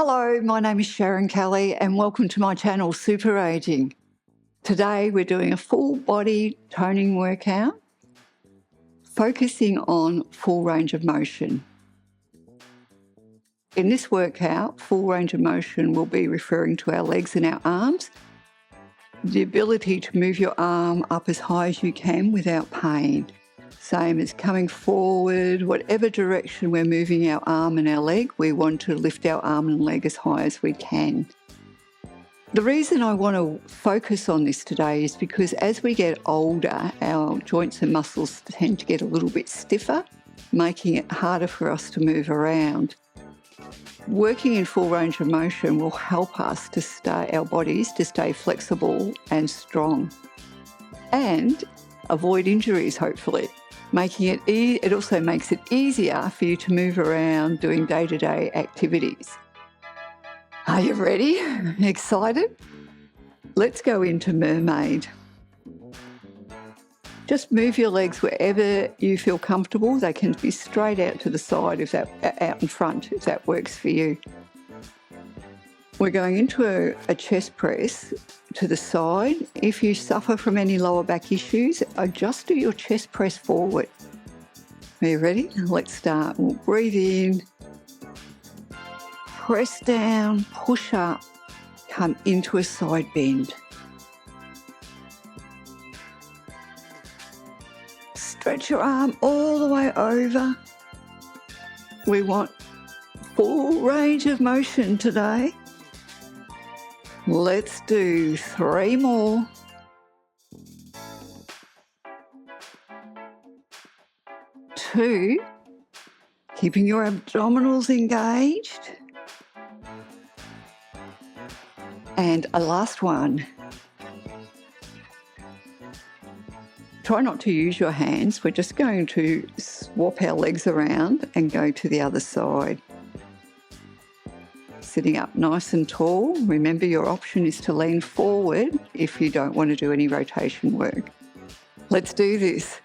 Hello, my name is Sharon Kelly and welcome to my channel Super Aging. Today we're doing a full body toning workout focusing on full range of motion. In this workout, full range of motion will be referring to our legs and our arms, the ability to move your arm up as high as you can without pain. Same as coming forward, whatever direction we're moving our arm and our leg, we want to lift our arm and leg as high as we can. The reason I want to focus on this today is because as we get older, our joints and muscles tend to get a little bit stiffer, making it harder for us to move around. Working in full range of motion will help us to stay, our bodies to stay flexible and strong and avoid injuries, hopefully. It also makes it easier for you to move around doing day-to-day activities. Are you ready? Excited? Let's go into mermaid. Just move your legs wherever you feel comfortable. They can be straight out to the side, out in front, if that works for you. We're going into a chest press to the side. If you suffer from any lower back issues, just do your chest press forward. Are you ready? Let's start. We'll breathe in, press down, push up, come into a side bend. Stretch your arm all the way over. We want full range of motion today. Let's do 3 more. Two, keeping your abdominals engaged. And a last one. Try not to use your hands. We're just going to swap our legs around and go to the other side. Sitting up nice and tall. Remember, your option is to lean forward if you don't want to do any rotation work. Let's do this.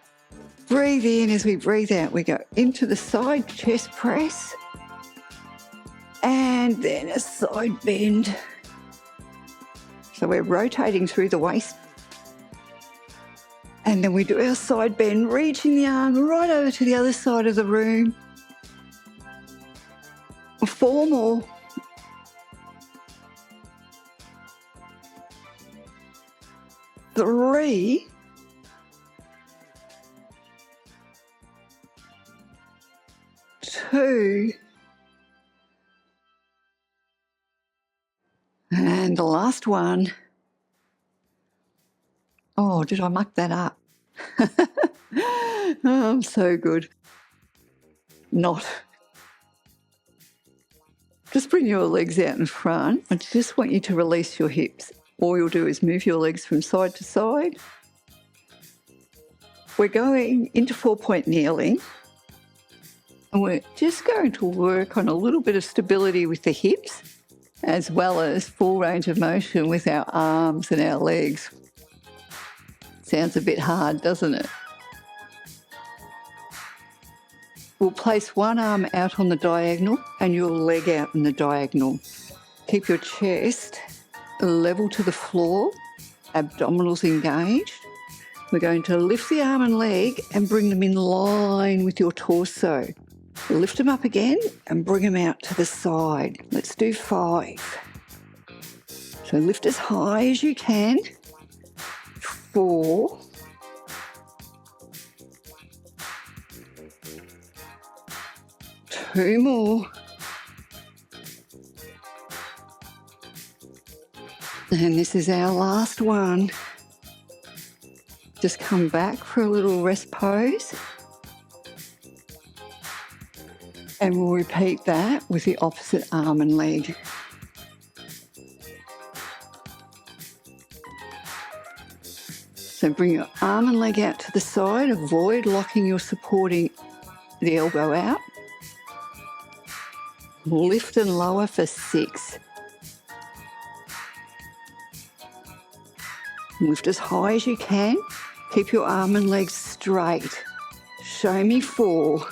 Breathe in. As we breathe out, we go into the side chest press and then a side bend. So we're rotating through the waist. And then we do our side bend, reaching the arm right over to the other side of the room. 4 more. 3. 2. And the last one. Oh, did I muck that up? Oh, I'm so good. Not. Just bring your legs out in front. I just want you to release your hips. All you'll do is move your legs from side to side. We're going into 4-point kneeling. And we're just going to work on a little bit of stability with the hips, as well as full range of motion with our arms and our legs. Sounds a bit hard, doesn't it? We'll place one arm out on the diagonal and your leg out in the diagonal. Keep your chest level to the floor, abdominals engaged. We're going to lift the arm and leg and bring them in line with your torso. Lift them up again and bring them out to the side. Let's do 5. So lift as high as you can. 4. 2 more. And this is our last one. Just come back for a little rest pose. And we'll repeat that with the opposite arm and leg. So bring your arm and leg out to the side. Avoid locking your supporting the elbow out. Lift and lower for 6. Lift as high as you can. Keep your arm and legs straight. Show me 4.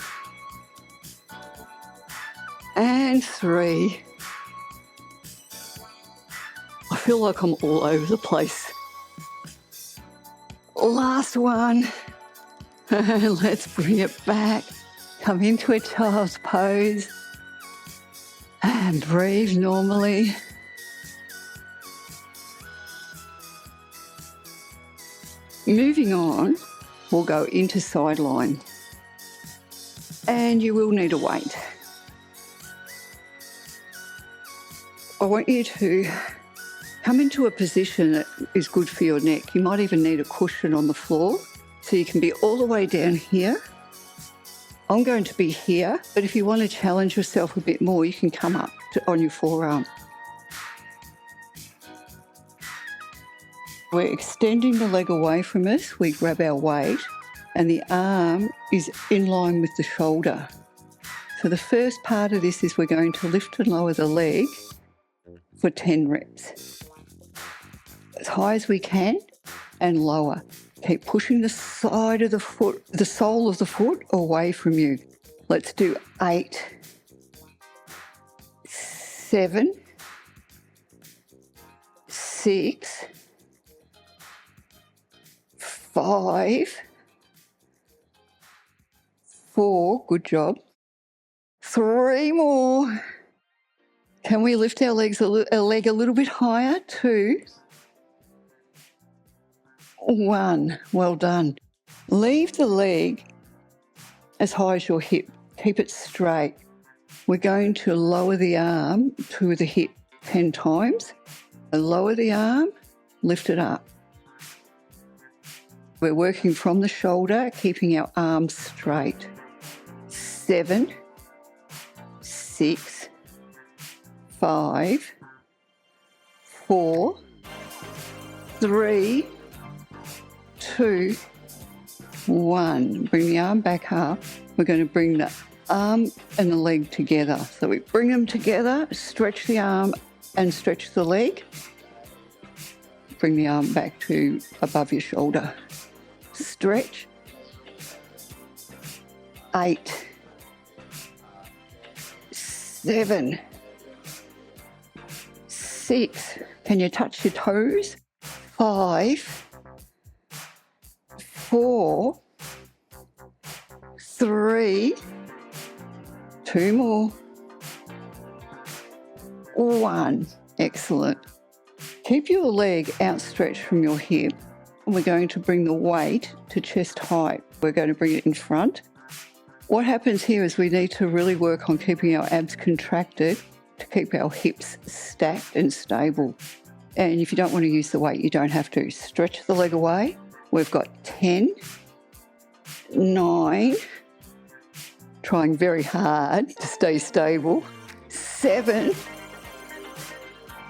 And 3. feel like I'm all over the place. Last one. Let's bring it back. Come into a child's pose and breathe normally. Moving on, we'll go into sideline. And you will need a weight. I want you to come into a position that is good for your neck. You might even need a cushion on the floor. So you can be all the way down here. I'm going to be here, but if you want to challenge yourself a bit more, you can come up on your forearm. We're extending the leg away from us. We grab our weight and the arm is in line with the shoulder. So the first part of this is we're going to lift and lower the leg for 10 reps. As high as we can and lower. Keep pushing the side of the foot, the sole of the foot away from you. Let's do 8, 7, 6, 5, 4, good job. 3 more. Can we lift our leg a little bit higher? 2, 1, well done. Leave the leg as high as your hip. Keep it straight. We're going to lower the arm to the hip 10 times. Lower the arm, lift it up. We're working from the shoulder, keeping our arms straight. 7, 6, 5, 4, 3, 2, 1. Bring the arm back up. We're going to bring the arm and the leg together. So we bring them together, stretch the arm and stretch the leg. Bring the arm back to above your shoulder. Stretch. 8, 7, 6. Can you touch your toes? 5, 4, 3, 2 more, 1. Excellent. Keep your leg outstretched from your hip. And we're going to bring the weight to chest height. We're going to bring it in front. What happens here is we need to really work on keeping our abs contracted to keep our hips stacked and stable. And if you don't want to use the weight, you don't have to. Stretch the leg away. We've got 10, 9, trying very hard to stay stable, 7,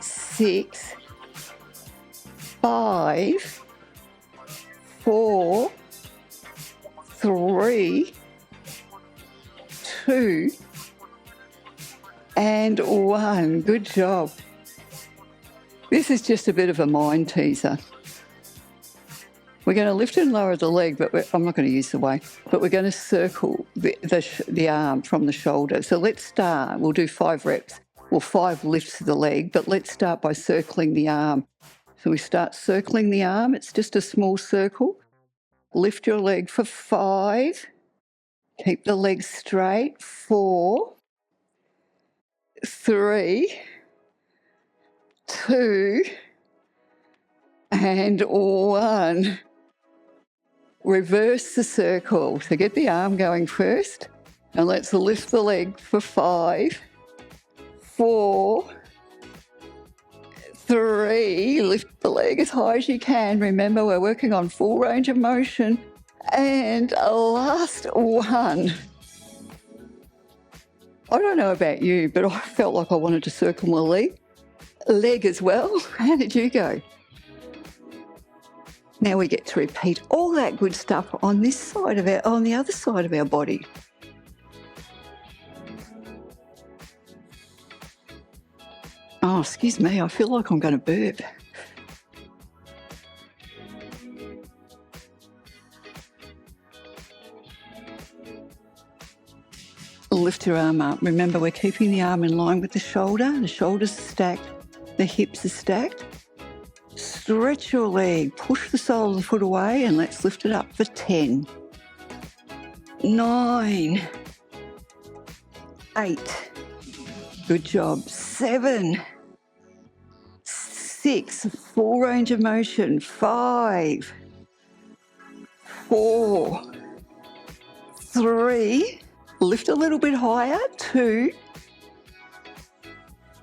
6, 5, 4, 3, 2, and 1. Good job. This is just a bit of a mind teaser. We're going to lift and lower the leg, but I'm not going to use the weight, but we're going to circle the arm from the shoulder. So let's start. We'll do 5 reps, or 5 lifts of the leg, but let's start by circling the arm. So we start circling the arm. It's just a small circle. Lift your leg for 5. Keep the leg straight. 4, 3, 2, and 1. Reverse the circle. So get the arm going first. And let's lift the leg for 5, 4, 3. Lift the leg as high as you can. Remember, we're working on full range of motion. And last one. I don't know about you, but I felt like I wanted to circle my leg as well. How did you go? Now we get to repeat all that good stuff on this side of on the other side of our body. Oh, excuse me, I feel like I'm going to burp. Lift your arm up. Remember, we're keeping the arm in line with the shoulder. The shoulders are stacked, the hips are stacked. Stretch your leg, push the sole of the foot away, and let's lift it up for 10, 9, 8, good job, 7, 6, full range of motion, 5, 4, 3, lift a little bit higher, 2,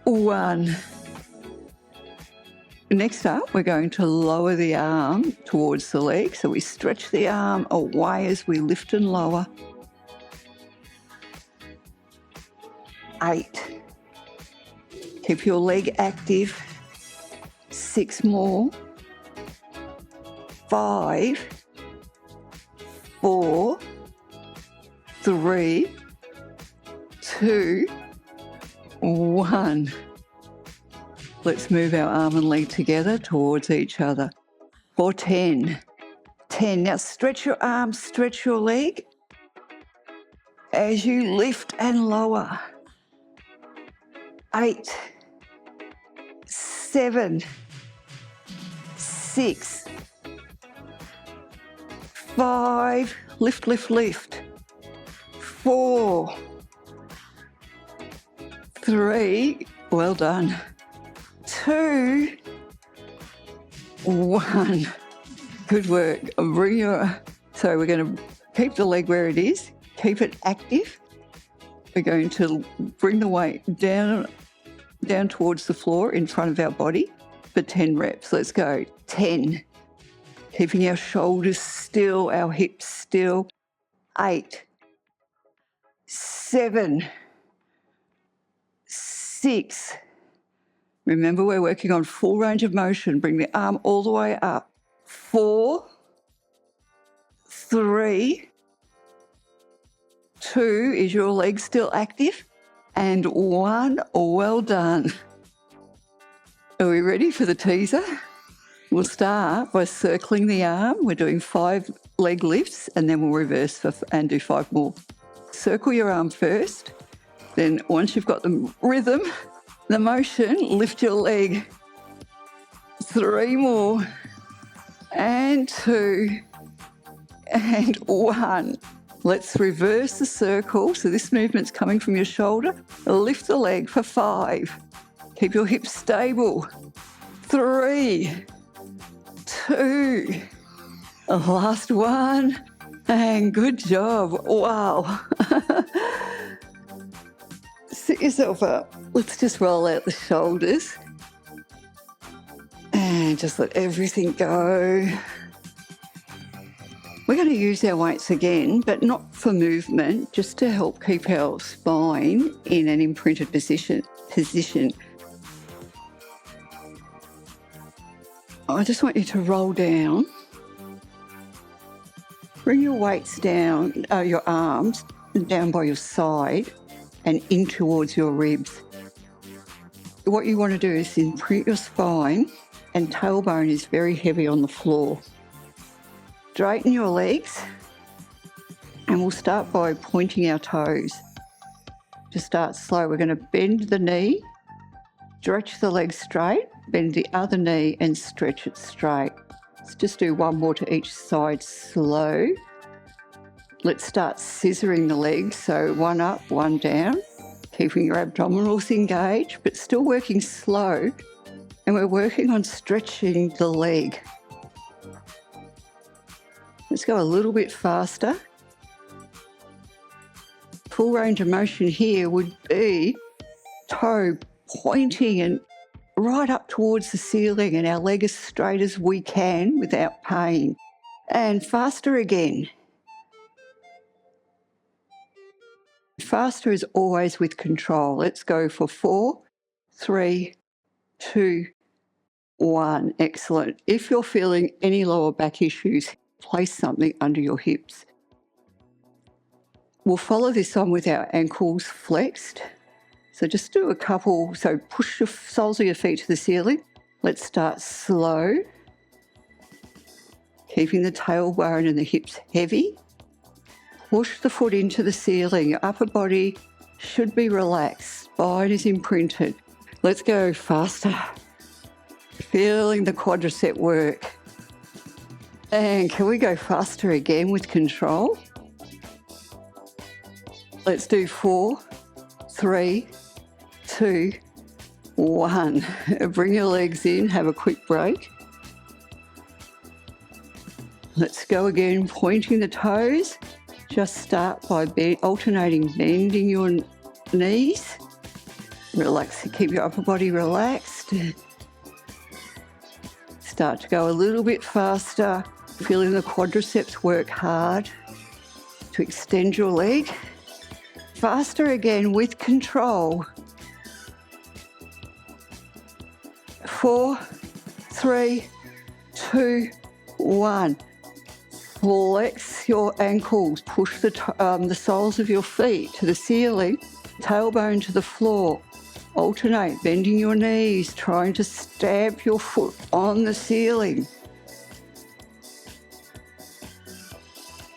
1. Next up, we're going to lower the arm towards the leg. So we stretch the arm away as we lift and lower. 8. Keep your leg active. 6 more. 5, 4, 3, 2, 1. Let's move our arm and leg together towards each other for 10. 10. Now stretch your arm, stretch your leg as you lift and lower. 8, 7, 6, 5, lift, lift, lift. 4, 3, well done. 2, 1. Good work. So we're going to keep the leg where it is, keep it active. We're going to bring the weight down towards the floor in front of our body for 10 reps. Let's go. 10. Keeping our shoulders still, our hips still. 8, 7, 6. Remember, we're working on full range of motion. Bring the arm all the way up. 4, 3, 2. Is your leg still active? And 1. Well done. Are we ready for the teaser? We'll start by circling the arm. We're doing 5 leg lifts, and then we'll reverse and do 5 more. Circle your arm first. Then once you've got the rhythm, the motion, lift your leg. 3 more. And 2. And 1. Let's reverse the circle. So this movement's coming from your shoulder. Lift the leg for 5. Keep your hips stable. 3, 2. Last one. And good job. Wow. Sit yourself up. Let's just roll out the shoulders and just let everything go. We're going to use our weights again, but not for movement, just to help keep our spine in an imprinted position. I just want you to roll down. Bring your weights down, your arms down by your side and in towards your ribs. What you want to do is imprint your spine, and tailbone is very heavy on the floor. Straighten your legs, and we'll start by pointing our toes. Just start slow. We're going to bend the knee, stretch the leg straight, bend the other knee and stretch it straight. Let's just do 1 more to each side slow. Let's start scissoring the legs, so 1 up, 1 down, keeping your abdominals engaged, but still working slow. And we're working on stretching the leg. Let's go a little bit faster. Full range of motion here would be toe pointing and right up towards the ceiling, and our leg as straight as we can without pain. And faster again. Faster is always with control. Let's go for 4, 3, 2, 1. Excellent. If you're feeling any lower back issues, place something under your hips. We'll follow this on with our ankles flexed. So just do a couple. So push the soles of your feet to the ceiling. Let's start slow. Keeping the tailbone and the hips heavy. Push the foot into the ceiling. Your upper body should be relaxed. Spine is imprinted. Let's go faster. Feeling the quadricep work. And can we go faster again with control? Let's do 4, 3, 2, 1. Bring your legs in, have a quick break. Let's go again, pointing the toes. Just start by alternating bending your knees. Relax, keep your upper body relaxed. Start to go a little bit faster, feeling the quadriceps work hard to extend your leg. Faster again with control. 4, 3, 2, 1. Flex your ankles, push the soles of your feet to the ceiling, tailbone to the floor. Alternate, bending your knees, trying to stamp your foot on the ceiling.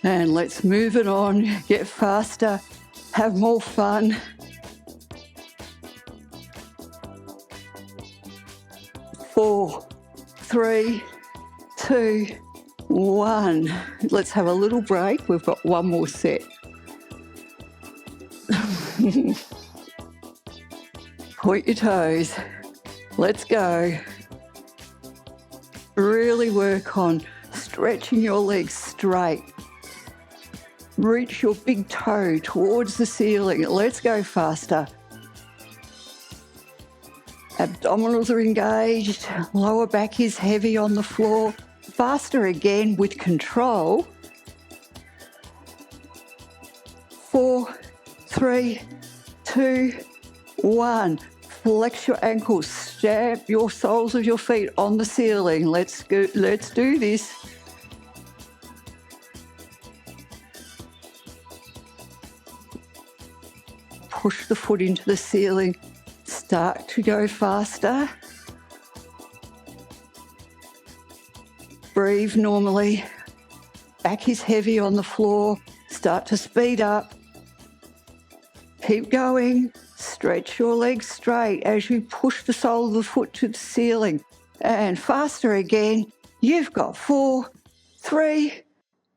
And let's move it on, get faster, have more fun. 4, 3, 2, 1. Let's have a little break. We've got one more set. Point your toes. Let's go. Really work on stretching your legs straight. Reach your big toe towards the ceiling. Let's go faster. Abdominals are engaged. Lower back is heavy on the floor. Faster again with control. 4, 3, 2, 1. Flex your ankles, stamp your soles of your feet on the ceiling. Let's do this. Push the foot into the ceiling. Start to go faster. Breathe normally. Back is heavy on the floor. Start to speed up. Keep going. Stretch your legs straight as you push the sole of the foot to the ceiling. And faster again. You've got 4, 3,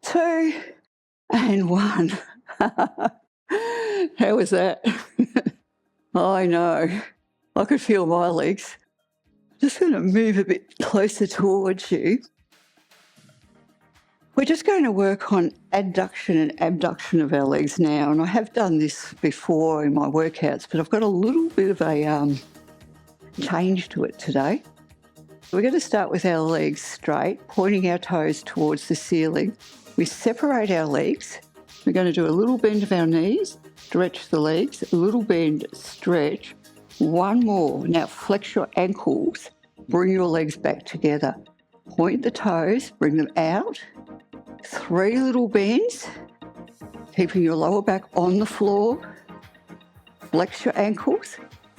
2, and 1. How was that? I know. I could feel my legs. Just going to move a bit closer towards you. We're just going to work on adduction and abduction of our legs now, and I have done this before in my workouts, but I've got a little bit of a change to it today. We're going to start with our legs straight, pointing our toes towards the ceiling. We separate our legs. We're going to do a little bend of our knees, stretch the legs, a little bend, stretch. One more. Now flex your ankles, bring your legs back together. Point the toes, bring them out. 3 little bends, keeping your lower back on the floor. Flex your ankles,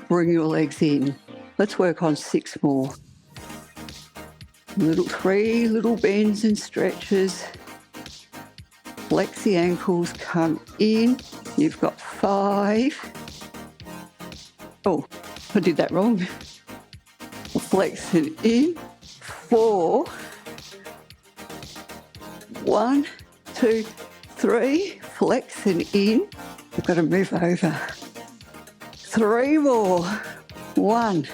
bring your legs in. Let's work on 6 more. 3 little bends and stretches. Flex the ankles, come in. You've got 5. Oh, I did that wrong. Flex it in. 4. 1, 2, 3. Flex and in. We've got to move over. 3 more. 1,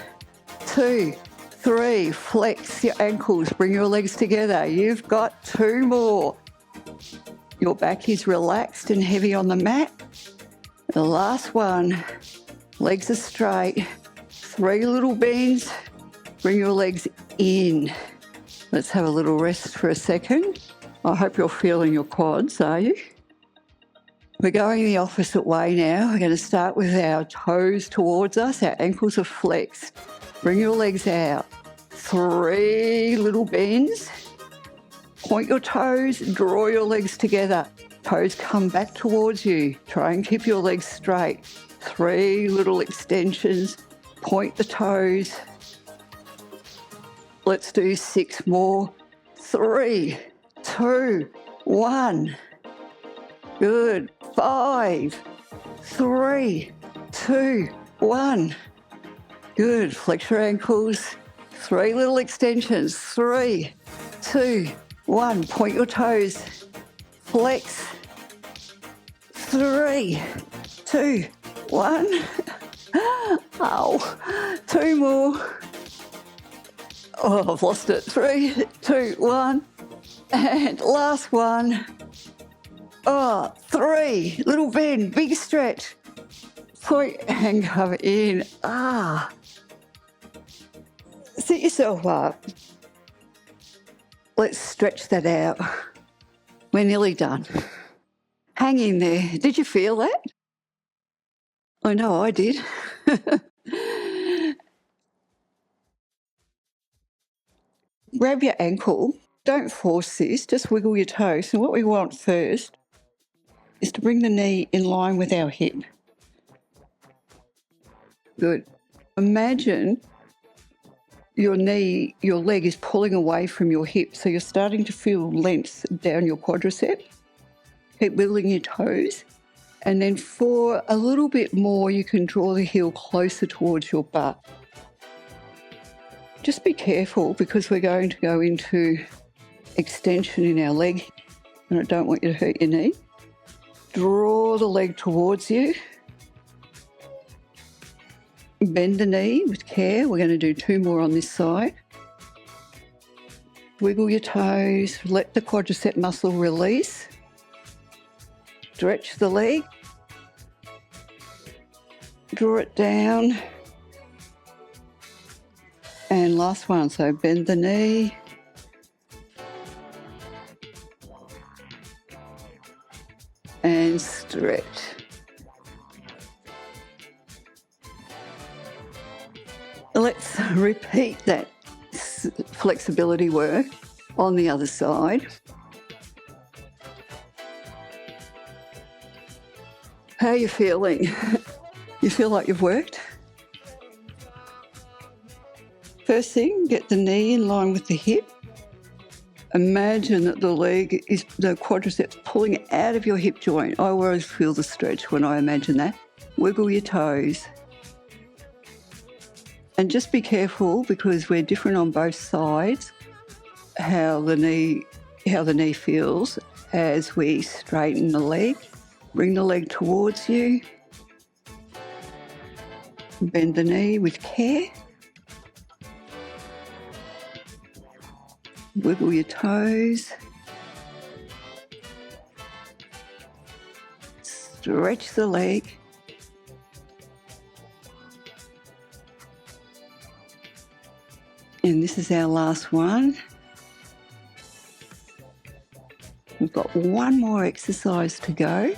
2, 3. Flex your ankles. Bring your legs together. You've got 2 more. Your back is relaxed and heavy on the mat. The last one. Legs are straight. 3 little bends. Bring your legs in. Let's have a little rest for a second. I hope you're feeling your quads, are you? We're going the opposite way now. We're going to start with our toes towards us. Our ankles are flexed. Bring your legs out. 3 little bends. Point your toes, draw your legs together. Toes come back towards you. Try and keep your legs straight. 3 little extensions. Point the toes. Let's do 6 more. 3, 2, 1. Good. 5, 3, 2, 1. Good. Flex your ankles. 3 little extensions. 3, 2, 1. Point your toes. Flex. 3, 2, 1. Ow. 2 more. Oh, I've lost it. 3, 2, 1. And last one. Oh, 3. Little bend, big stretch. Point and come in. Sit yourself up. Let's stretch that out. We're nearly done. Hang in there. Did you feel that? I know I did. Grab your ankle. Don't force this, just wiggle your toes. So what we want first is to bring the knee in line with our hip. Good. Imagine your leg is pulling away from your hip, so you're starting to feel length down your quadricep. Keep wiggling your toes. And then for a little bit more, you can draw the heel closer towards your butt. Just be careful because we're going to go into extension in our leg and I don't want you to hurt your knee. Draw the leg towards you. Bend the knee with care. We're going to do 2 more on this side. Wiggle your toes. Let the quadricep muscle release. Stretch the leg. Draw it down. And last one. So bend the knee. And stretch. Let's repeat that flexibility work on the other side. How are you feeling? You feel like you've worked? First thing, get the knee in line with the hip. Imagine that the quadriceps pulling out of your hip joint. I always feel the stretch when I imagine that. Wiggle your toes. And just be careful because we're different on both sides, how the knee feels as we straighten the leg. Bring the leg towards you. Bend the knee with care. Wiggle your toes. Stretch the leg. And this is our last one. We've got one more exercise to go.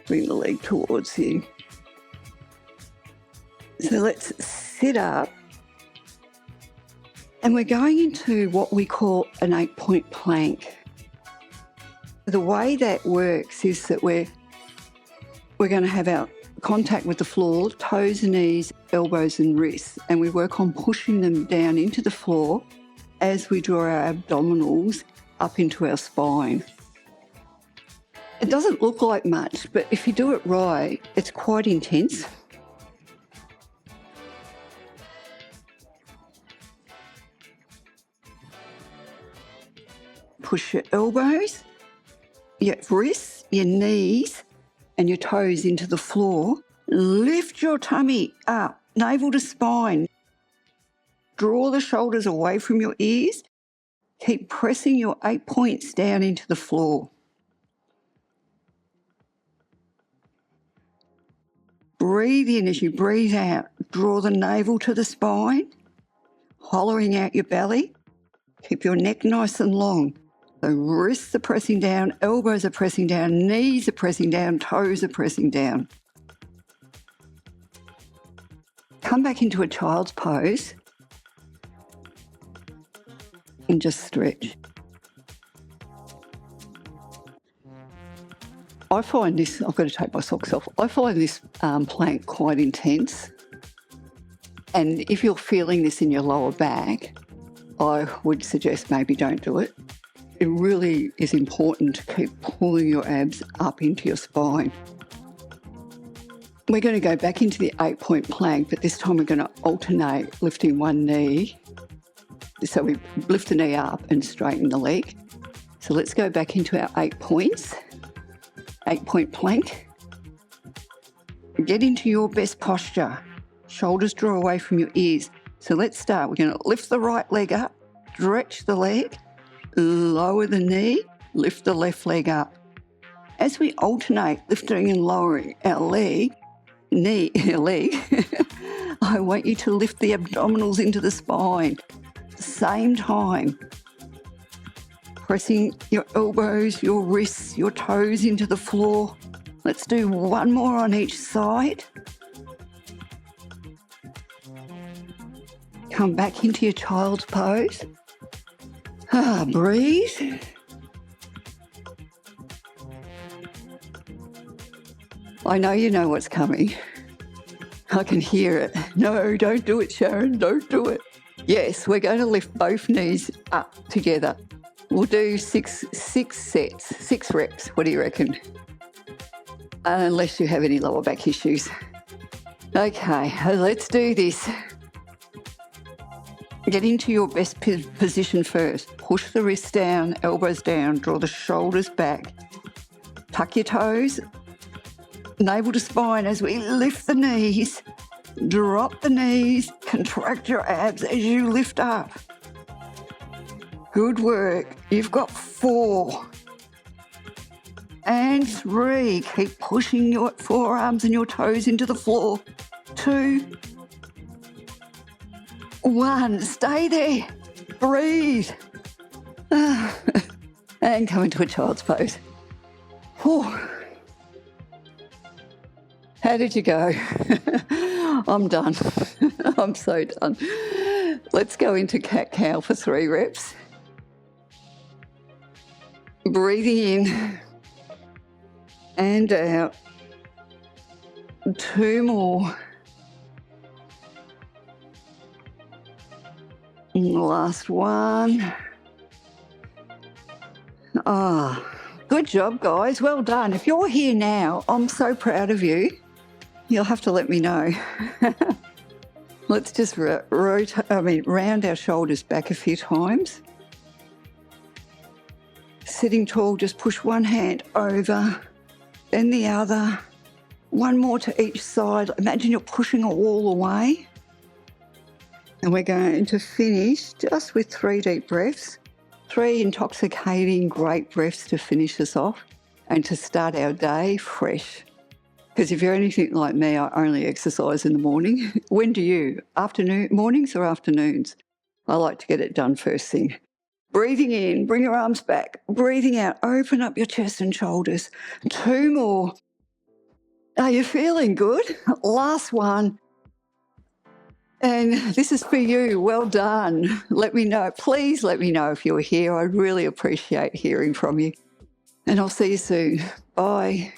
Bring the leg towards you. So let's sit up. And we're going into what we call an 8-point plank. The way that works is that we're going to have our contact with the floor, toes, knees, elbows and wrists, and we work on pushing them down into the floor as we draw our abdominals up into our spine. It doesn't look like much, but if you do it right, it's quite intense. Push your elbows, your wrists, your knees and your toes into the floor. Lift your tummy up, navel to spine. Draw the shoulders away from your ears. Keep pressing your 8 points down into the floor. Breathe in as you breathe out. Draw the navel to the spine, hollowing out your belly. Keep your neck nice and long. So wrists are pressing down, elbows are pressing down, knees are pressing down, toes are pressing down. Come back into a child's pose and just stretch. I find this, I've got to take my socks off, I find this plank quite intense. And if you're feeling this in your lower back, I would suggest maybe don't do it. It really is important to keep pulling your abs up into your spine. We're going to go back into the 8-point plank, but this time we're going to alternate lifting one knee. So we lift the knee up and straighten the leg. So let's go back into our 8 points. 8-point plank. Get into your best posture. Shoulders draw away from your ears. So let's start. We're going to lift the right leg up, stretch the leg, lower the knee, lift the left leg up. As we alternate lifting and lowering our leg, I want you to lift the abdominals into the spine. Same time. Pressing your elbows, your wrists, your toes into the floor. Let's do one more on each side. Come back into your child's pose. Breathe. I know you know what's coming. I can hear it. No, don't do it, Sharon. Don't do it. Yes, we're going to lift both knees up together. We'll do six sets, 6 reps. What do you reckon? Unless you have any lower back issues. Okay, let's do this. Get into your best position first. Push the wrists down, elbows down, draw the shoulders back. Tuck your toes, navel to spine as we lift the knees. Drop the knees, contract your abs as you lift up. Good work. You've got 4. And 3. Keep pushing your forearms and your toes into the floor. 2. 1. Stay there. Breathe. And come into a child's pose. Whew. How did you go? I'm done. I'm so done. Let's go into cat-cow for 3 reps. Breathing in and out. 2 more. And the last one. Good job, guys. Well done. If you're here now, I'm so proud of you. You'll have to let me know. Let's just round our shoulders back a few times. Sitting tall, just push one hand over, then the other. 1 more to each side. Imagine you're pushing a wall away. And we're going to finish just with 3 deep breaths. 3 intoxicating, great breaths to finish us off and to start our day fresh. Because if you're anything like me, I only exercise in the morning. When do you? Mornings or afternoons? I like to get it done first thing. Breathing in, bring your arms back. Breathing out, open up your chest and shoulders. 2 more. Are you feeling good? Last one. And this is for you. Well done. Let me know. Please let me know if you're here. I'd really appreciate hearing from you. And I'll see you soon. Bye.